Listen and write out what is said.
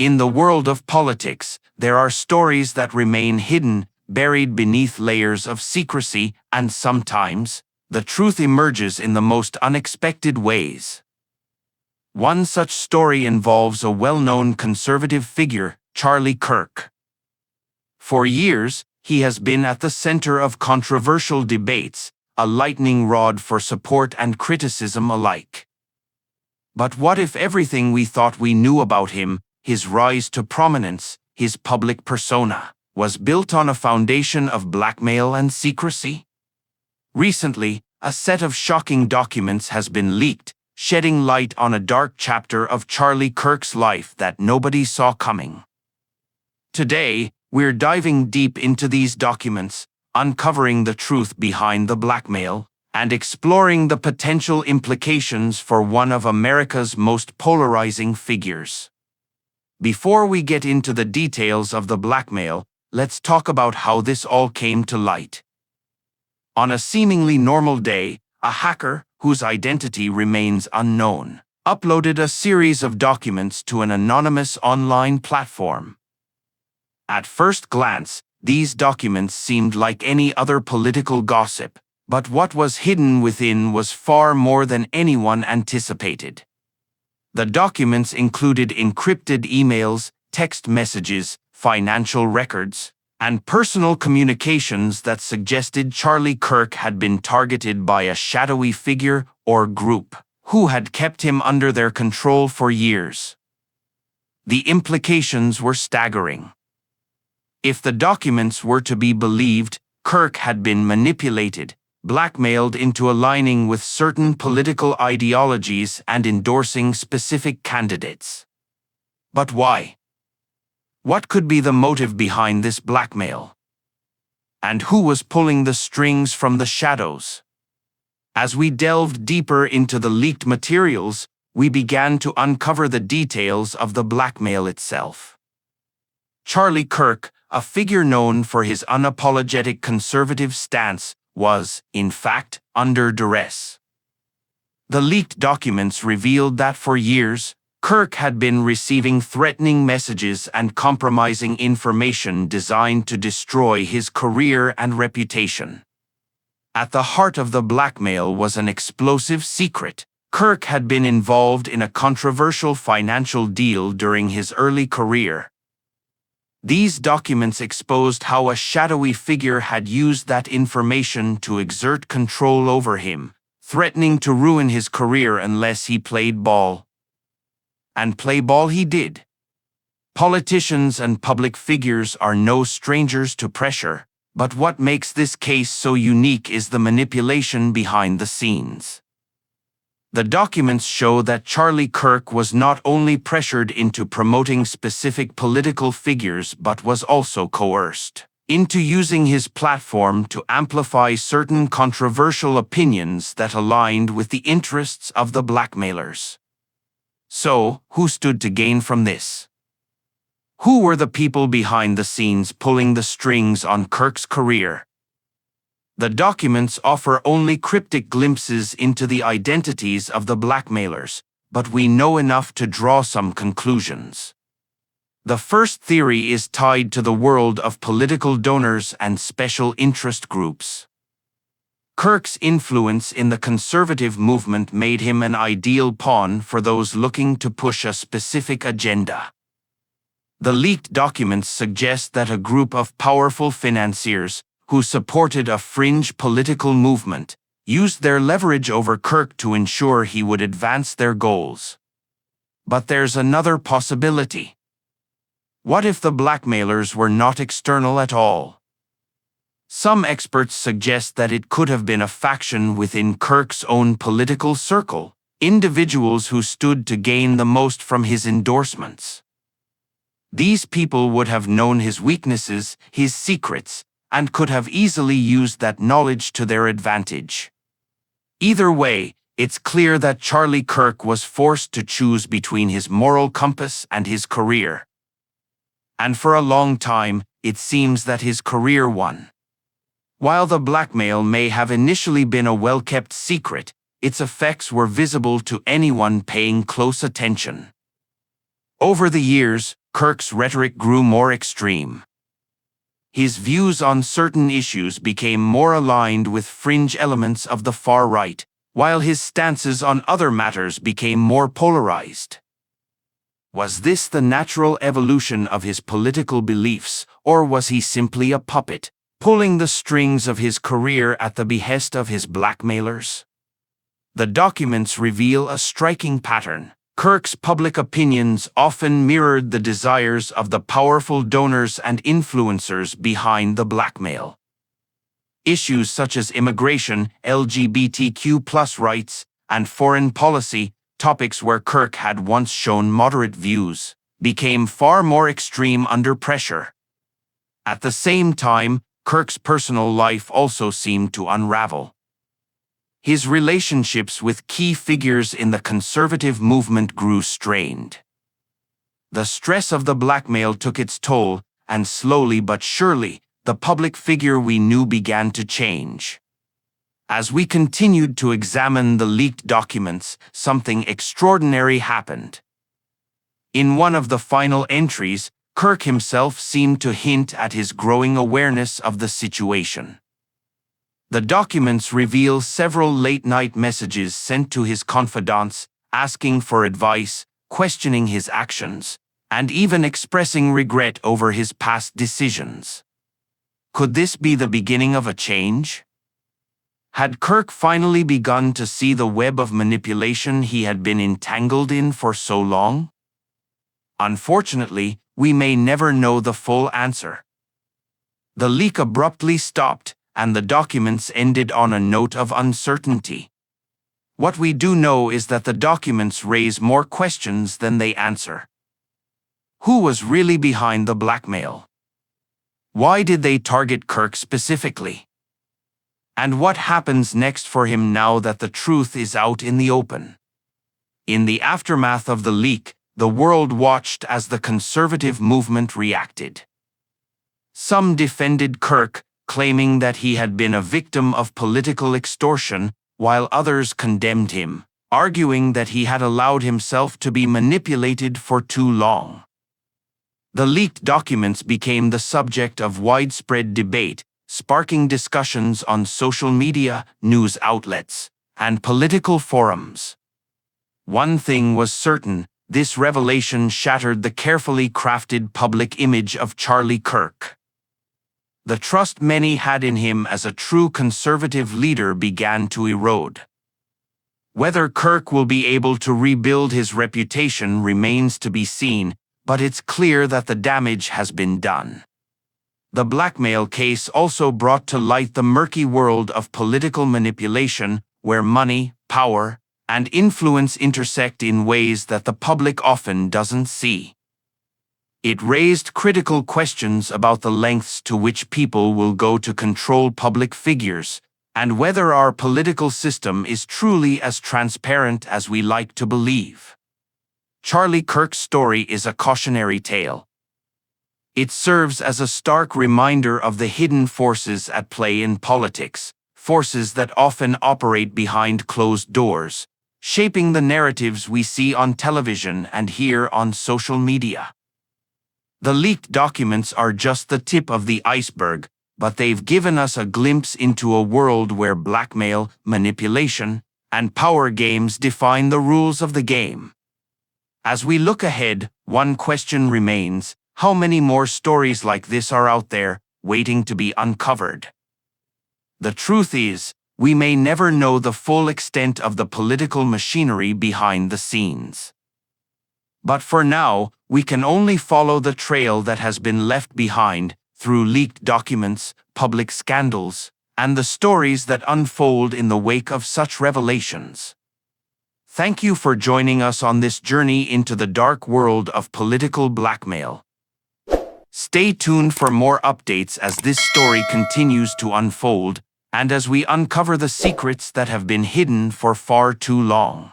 In the world of politics, there are stories that remain hidden, buried beneath layers of secrecy, and sometimes, the truth emerges in the most unexpected ways. One such story involves a well-known conservative figure, Charlie Kirk. For years, he has been at the center of controversial debates, a lightning rod for support and criticism alike. But what if everything we thought we knew about him, his rise to prominence, his public persona, was built on a foundation of blackmail and secrecy? Recently, a set of shocking documents has been leaked, shedding light on a dark chapter of Charlie Kirk's life that nobody saw coming. Today, we're diving deep into these documents, uncovering the truth behind the blackmail, and exploring the potential implications for one of America's most polarizing figures. Before we get into the details of the blackmail, let's talk about how this all came to light. On a seemingly normal day, a hacker, whose identity remains unknown, uploaded a series of documents to an anonymous online platform. At first glance, these documents seemed like any other political gossip, but what was hidden within was far more than anyone anticipated. The documents included encrypted emails, text messages, financial records, and personal communications that suggested Charlie Kirk had been targeted by a shadowy figure or group who had kept him under their control for years. The implications were staggering. If the documents were to be believed, Kirk had been manipulated, blackmailed into aligning with certain political ideologies and endorsing specific candidates. But why? What could be the motive behind this blackmail? And who was pulling the strings from the shadows? As we delved deeper into the leaked materials, we began to uncover the details of the blackmail itself. Charlie Kirk, a figure known for his unapologetic conservative stance, was, in fact, under duress. The leaked documents revealed that for years, Kirk had been receiving threatening messages and compromising information designed to destroy his career and reputation. At the heart of the blackmail was an explosive secret. Kirk had been involved in a controversial financial deal during his early career. These documents exposed how a shadowy figure had used that information to exert control over him, threatening to ruin his career unless he played ball. And play ball he did. Politicians and public figures are no strangers to pressure, but what makes this case so unique is the manipulation behind the scenes. The documents show that Charlie Kirk was not only pressured into promoting specific political figures but was also coerced into using his platform to amplify certain controversial opinions that aligned with the interests of the blackmailers. So, who stood to gain from this? Who were the people behind the scenes pulling the strings on Kirk's career? The documents offer only cryptic glimpses into the identities of the blackmailers, but we know enough to draw some conclusions. The first theory is tied to the world of political donors and special interest groups. Kirk's influence in the conservative movement made him an ideal pawn for those looking to push a specific agenda. The leaked documents suggest that a group of powerful financiers who supported a fringe political movement, used their leverage over Kirk to ensure he would advance their goals. But there's another possibility. What if the blackmailers were not external at all? Some experts suggest that it could have been a faction within Kirk's own political circle, individuals who stood to gain the most from his endorsements. These people would have known his weaknesses, his secrets, and could have easily used that knowledge to their advantage. Either way, it's clear that Charlie Kirk was forced to choose between his moral compass and his career. And for a long time, it seems that his career won. While the blackmail may have initially been a well-kept secret, its effects were visible to anyone paying close attention. Over the years, Kirk's rhetoric grew more extreme. His views on certain issues became more aligned with fringe elements of the far right, while his stances on other matters became more polarized. Was this the natural evolution of his political beliefs, or was he simply a puppet, pulling the strings of his career at the behest of his blackmailers? The documents reveal a striking pattern. Kirk's public opinions often mirrored the desires of the powerful donors and influencers behind the blackmail. Issues such as immigration, LGBTQ+ rights, and foreign policy, topics where Kirk had once shown moderate views, became far more extreme under pressure. At the same time, Kirk's personal life also seemed to unravel. His relationships with key figures in the conservative movement grew strained. The stress of the blackmail took its toll, and slowly but surely, the public figure we knew began to change. As we continued to examine the leaked documents, something extraordinary happened. In one of the final entries, Kirk himself seemed to hint at his growing awareness of the situation. The documents reveal several late-night messages sent to his confidants, asking for advice, questioning his actions, and even expressing regret over his past decisions. Could this be the beginning of a change? Had Kirk finally begun to see the web of manipulation he had been entangled in for so long? Unfortunately, we may never know the full answer. The leak abruptly stopped, and the documents ended on a note of uncertainty. What we do know is that the documents raise more questions than they answer. Who was really behind the blackmail? Why did they target Kirk specifically? And what happens next for him now that the truth is out in the open? In the aftermath of the leak, the world watched as the conservative movement reacted. Some defended Kirk, claiming that he had been a victim of political extortion, while others condemned him, arguing that he had allowed himself to be manipulated for too long. The leaked documents became the subject of widespread debate, sparking discussions on social media, news outlets, and political forums. One thing was certain: this revelation shattered the carefully crafted public image of Charlie Kirk. The trust many had in him as a true conservative leader began to erode. Whether Kirk will be able to rebuild his reputation remains to be seen, but it's clear that the damage has been done. The blackmail case also brought to light the murky world of political manipulation, where money, power, and influence intersect in ways that the public often doesn't see. It raised critical questions about the lengths to which people will go to control public figures, and whether our political system is truly as transparent as we like to believe. Charlie Kirk's story is a cautionary tale. It serves as a stark reminder of the hidden forces at play in politics, forces that often operate behind closed doors, shaping the narratives we see on television and hear on social media. The leaked documents are just the tip of the iceberg, but they've given us a glimpse into a world where blackmail, manipulation, and power games define the rules of the game. As we look ahead, one question remains: how many more stories like this are out there, waiting to be uncovered? The truth is, we may never know the full extent of the political machinery behind the scenes. But for now, we can only follow the trail that has been left behind through leaked documents, public scandals, and the stories that unfold in the wake of such revelations. Thank you for joining us on this journey into the dark world of political blackmail. Stay tuned for more updates as this story continues to unfold, and as we uncover the secrets that have been hidden for far too long.